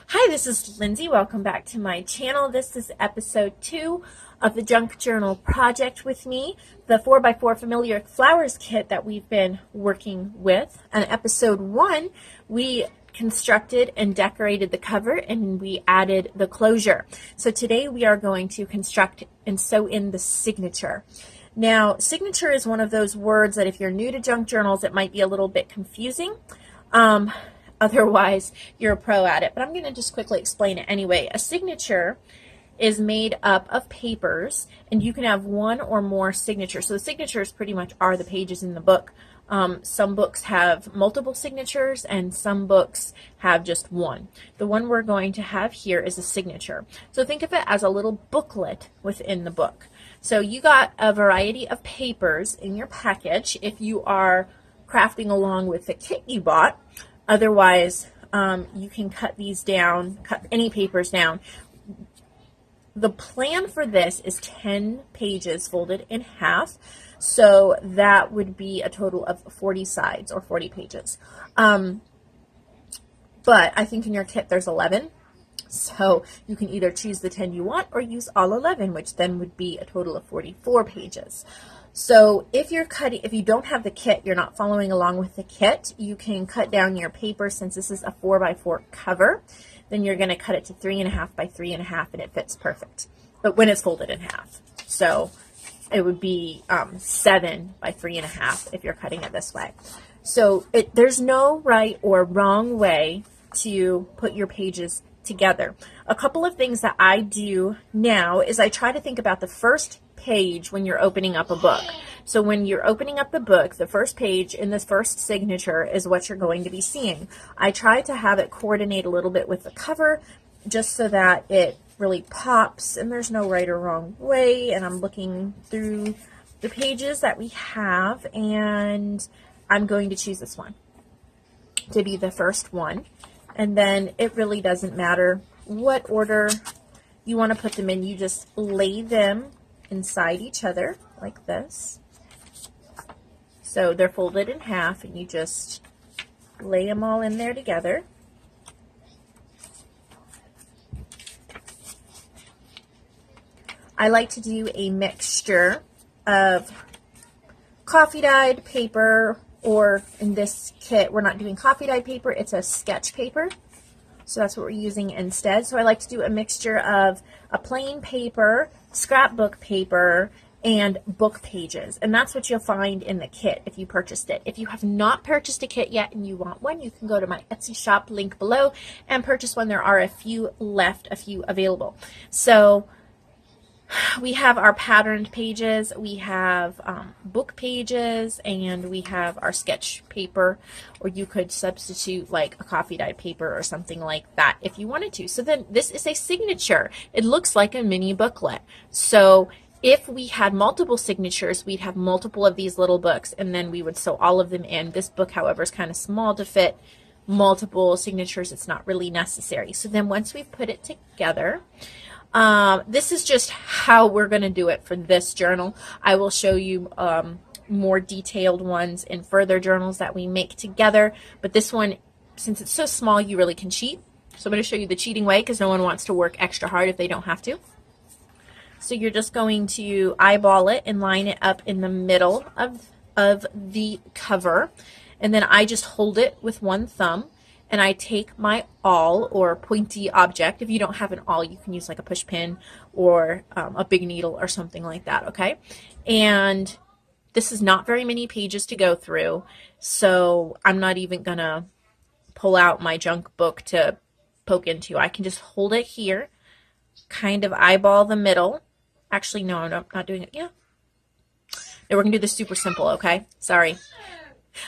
Hi, this is Lindsay. Welcome back to my channel. This is episode 2 of the Junk Journal project with me, the 4x4 Familiar Flowers kit that we've been working with. On episode 1, we constructed and decorated the cover and we added the closure. So today we are going to construct and sew in the signature. Now, signature is one of those words that if you're new to junk journals, it might be a little bit confusing. Otherwise, you're a pro at it. But I'm going to just quickly explain it anyway. A signature is made up of papers, and you can have one or more signatures. So the signatures pretty much are the pages in the book. Some books have multiple signatures, and some books have just one. The one we're going to have here is a signature. So think of it as a little booklet within the book. So you got a variety of papers in your package if you are crafting along with the kit you bought. Otherwise, you can cut these down, cut any papers down. The plan for this is 10 pages folded in half, so that would be a total of 40 sides or 40 pages. But I think in your kit there's 11, so you can either choose the 10 you want or use all 11, which then would be a total of 44 pages. So if you don't have the kit, you're not following along with the kit, you can cut down your paper. Since this is a 4x4 cover, then you're going to cut it to 3.5 by 3.5 and it fits perfect. But when it's folded in half. So it would be 7 by 3.5 if you're cutting it this way. So there's no right or wrong way to put your pages together. A couple of things that I do now is I try to think about the first page when you're opening up a book. So when you're opening up the book, the first page in this first signature is what you're going to be seeing. I try to have it coordinate a little bit with the cover just so that it really pops and there's no right or wrong way. And I'm looking through the pages that we have and I'm going to choose this one to be the first one. And then it really doesn't matter what order you want to put them in. You just lay them inside each other like this. So they're folded in half and you just lay them all in there together. I like to do a mixture of coffee dyed paper, or in this kit we're not doing coffee dyed paper, it's a sketch paper. So that's what we're using instead. So I like to do a mixture of a plain paper, scrapbook paper, and book pages. And that's what you'll find in the kit if you purchased it. If you have not purchased a kit yet and you want one, you can go to my Etsy shop, link below, and purchase one. There are a few left, a few available. So we have our patterned pages, we have book pages, and we have our sketch paper, or you could substitute like a coffee dyed paper or something like that if you wanted to. So then this is a signature. It looks like a mini booklet. So if we had multiple signatures, we'd have multiple of these little books, and then we would sew all of them in. This book, however, is kind of small to fit multiple signatures. It's not really necessary. So then once we've put it together, this is just how we're going to do it for this journal. I will show you more detailed ones in further journals that we make together. But this one, since it's so small, you really can cheat. So I'm going to show you the cheating way because no one wants to work extra hard if they don't have to. So you're just going to eyeball it and line it up in the middle of the cover. And then I just hold it with one thumb. And I take my awl or pointy object. If you don't have an awl, you can use like a push pin or a big needle or something like that, okay? And this is not very many pages to go through, so I'm not even gonna pull out my junk book to poke into. I can just hold it here, kind of eyeball the middle. Actually, no, I'm not doing it. Yeah. Now we're gonna do this super simple, okay? Sorry.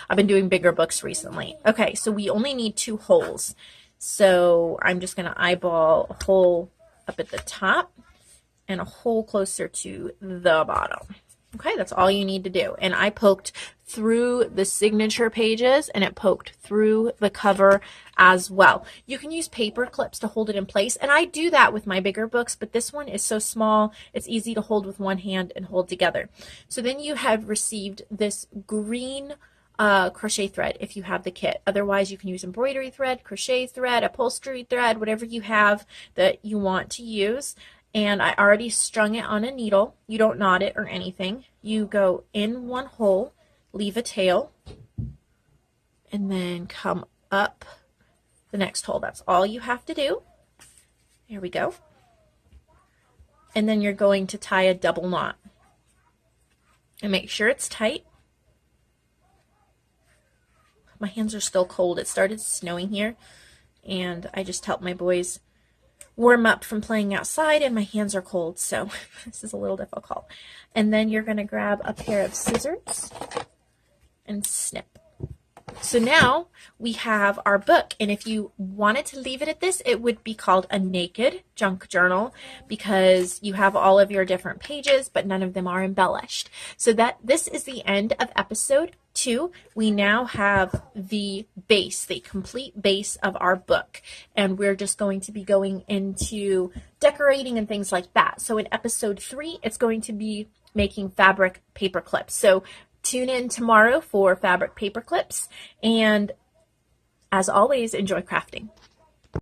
I've been doing bigger books recently. Okay, so we only need 2 holes. So I'm just going to eyeball a hole up at the top and a hole closer to the bottom. Okay, that's all you need to do. And I poked through the signature pages and it poked through the cover as well. You can use paper clips to hold it in place, and I do that with my bigger books, but this one is so small, it's easy to hold with one hand and hold together. So then you have received this green crochet thread if you have the kit. Otherwise, you can use embroidery thread, crochet thread, upholstery thread, whatever you have that you want to use. And I already strung it on a needle. You don't knot it or anything. You go in one hole, leave a tail, and then come up the next hole. That's all you have to do. There we go. And then you're going to tie a double knot. And make sure it's tight. My hands are still cold. It started snowing here, and I just helped my boys warm up from playing outside, and my hands are cold, so this is a little difficult. And then you're going to grab a pair of scissors and snip. So now we have our book, and if you wanted to leave it at this, it would be called a naked junk journal because you have all of your different pages, but none of them are embellished. So this is the end of episode 2. We now have the base, the complete base of our book, and we're just going to be going into decorating and things like that. So in episode 3, it's going to be making fabric paper clips. So tune in tomorrow for fabric paper clips, and as always, enjoy crafting.